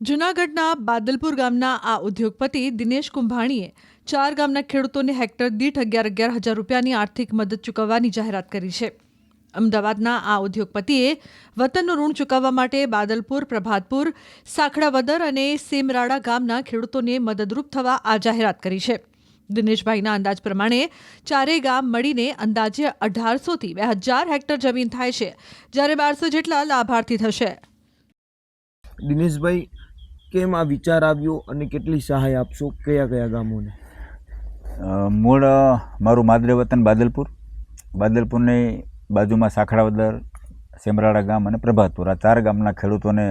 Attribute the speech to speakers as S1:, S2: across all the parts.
S1: જૂનાગઢના બાદલપુર ગામના આ ઉદ્યોગપતિ દિનેશ કુંભાણીએ 4 ગામના ખેડૂતોને હેક્ટર દીઠ 11,000 રૂપિયાની આર્થિક મદદ ચૂકવવાની જાહેરાત કરી છે. અમદાવાદના આ ઉદ્યોગપતિએ વતનનું ઋણ ચૂકવવા માટે બાદલપુર, પ્રભાતપુર, સાખડાવદર અને સેમરાળા ગામના ખેડૂતોને મદદરૂપ થવા આ જાહેરાત કરી છે. દિનેશભાઈના અંદાજ પ્રમાણે ચારેય ગામ મળીને અંદાજે 1800થી 2000 હેક્ટર જમીન થાય છે, જ્યારે 1200 જેટલા લાભાર્થી થશે.
S2: દિનેશભાઈ, કેમ આ વિચાર આવ્યો અને કેટલી સહાય આપશો? કયા કયા ગામોને?
S3: મૂળ મારું માદરે વતન બાદલપુરની બાજુમાં સાખડાવદર, સેમરાળા ગામ અને પ્રભાતપુર, આ 4 ગામના ખેડૂતોને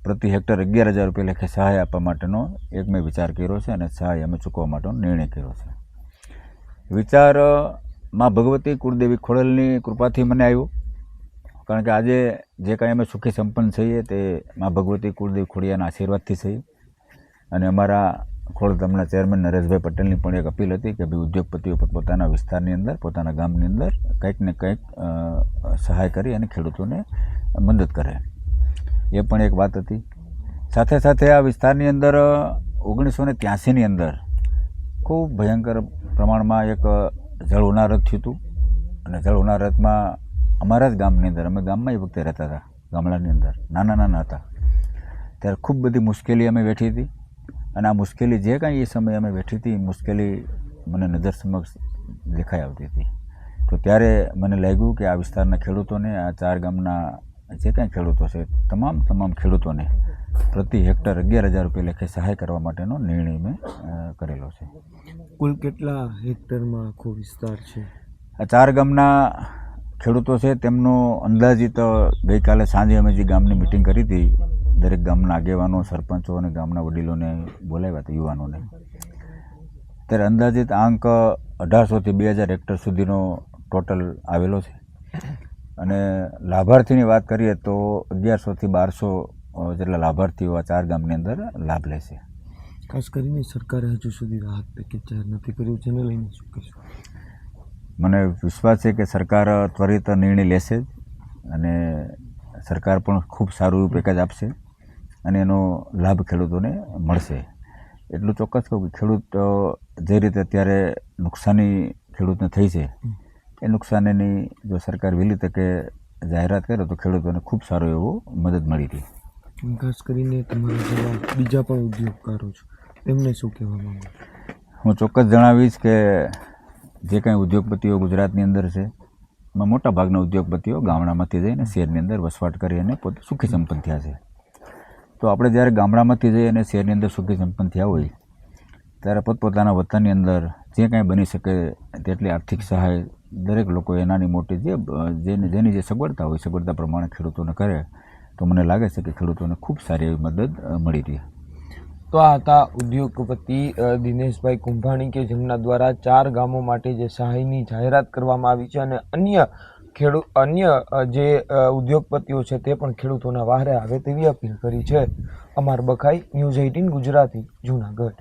S3: પ્રતિ હેક્ટર 11,000 રૂપિયા લેખે સહાય આપવા માટેનો એક મેં વિચાર કર્યો છે અને સહાય અમે ચૂકવવા માટેનો નિર્ણય કર્યો છે. વિચાર માં ભગવતી કુળદેવી ખોડલની કૃપાથી મને આવ્યો, કારણ કે આજે જે કાંઈ અમે સુખી સંપન્ન છીએ તે માં ભગવતી કુળદેવી ખોડિયાના આશીર્વાદથી છીએ. અને અમારા ખોડધામના ચેરમેન નરેશભાઈ પટેલની પણ એક અપીલ હતી કે ભાઈ ઉદ્યોગપતિઓ પોતાના વિસ્તારની અંદર, પોતાના ગામની અંદર કંઈક ને કંઈક સહાય કરી અને ખેડૂતોને મદદ કરે. એ પણ એક વાત હતી. સાથે સાથે આ વિસ્તારની અંદર 1983ની અંદર ખૂબ ભયંકર પ્રમાણમાં એક જળ ઉનારત થયું હતું. અને જળ ઉનારતમાં અમારા જ ગામની અંદર, અમે ગામમાં એ વખતે રહેતા હતા, ગામડાની અંદર નાના હતા, ત્યારે ખૂબ બધી મુશ્કેલી અમે વેઠી હતી. અને આ મુશ્કેલી જે કાંઈ એ સમયે અમે વેઠી હતી, મુશ્કેલી મને નજર સમક્ષ દેખાઈ આવતી હતી. તો ત્યારે મને લાગ્યું કે આ વિસ્તારના ખેડૂતોને, આ 4 ગામના જે કાંઈ ખેડૂતો છે, તમામ ખેડૂતોને પ્રતિ હેક્ટર 11,000 રૂપિયા લેખે સહાય કરવા માટેનો નિર્ણય મેં કરેલો છે.
S2: કુલ કેટલા હેક્ટરમાં આખો વિસ્તાર છે?
S3: આ 4 ગામના ખેડૂતો છે તેમનો અંદાજિત ગઈકાલે સાંજે અમે જે ગામની મિટિંગ કરી હતી, દરેક ગામના આગેવાનો, સરપંચો અને ગામના વડીલોને બોલાવ્યા હતા, યુવાનોને. ત્યારે અંદાજિત આંક 1800થી 2,000 હેક્ટર સુધીનો ટોટલ આવેલો છે. અને લાભાર્થીની વાત કરીએ તો 1100થી 1200 જેટલા લાભાર્થીઓ આ 4 ગામની અંદર લાભ લેશે.
S2: ખાસ કરીને સરકારે હજુ સુધી રાહત પેકેજ જાહેર નથી કર્યું, જેને લઈને શું કહેશો?
S3: મને વિશ્વાસ છે કે સરકાર ત્વરિત નિર્ણય લેશે જ, અને સરકાર પણ ખૂબ સારું એવું પેકેજ આપશે અને એનો લાભ ખેડૂતોને મળશે. એટલું ચોક્કસ કહું કે ખેડૂત જે રીતે અત્યારે નુકસાની ખેડૂતને થઈ છે, એ નુકસાનીની જો સરકાર વહેલી તકે જાહેરાત કરે તો ખેડૂતોને ખૂબ સારો એવો મદદ મળી હતી.
S2: ખાસ કરીને તમારા જેવા બીજા પણ ઉદ્યોગકારો છે, તેમને શું કહેવા માંગો?
S3: હું ચોક્કસ જણાવીશ કે જે કાંઈ ઉદ્યોગપતિઓ ગુજરાતની અંદર છે, એમાં મોટા ભાગના ઉદ્યોગપતિઓ ગામડામાંથી જઈને શહેરની અંદર વસવાટ કરી અને પોતે સુખી સંપન્ન થયા છે. તો આપણે જ્યારે ગામડામાંથી જઈએ અને શહેરની અંદર સુખી સંપન્ન થયા હોય, ત્યારે પોતપોતાના વતનની અંદર જે કાંઈ બની શકે તેટલી આર્થિક સહાય દરેક લોકોએ નાની મોટી જેની જે સગવડતા હોય, સગવડતા પ્રમાણે ખેડૂતોને કરે તો મને લાગે છે કે ખેડૂતોને ખૂબ સારી એવી મદદ મળી રહી.
S2: તો આ હતા ઉદ્યોગપતિ દિનેશભાઈ કુંભાણી કે જેમના દ્વારા 4 ગામો માટે જે સહાયની જાહેરાત કરવામાં આવી છે, અને અન્ય જે ઉદ્યોગપતિઓ છે તે પણ ખેડૂતોના વહારે આવે તેવી અપીલ કરી છે. અમર બખાઈ, ન્યૂઝ 18 ગુજરાતી, જૂનાગઢ.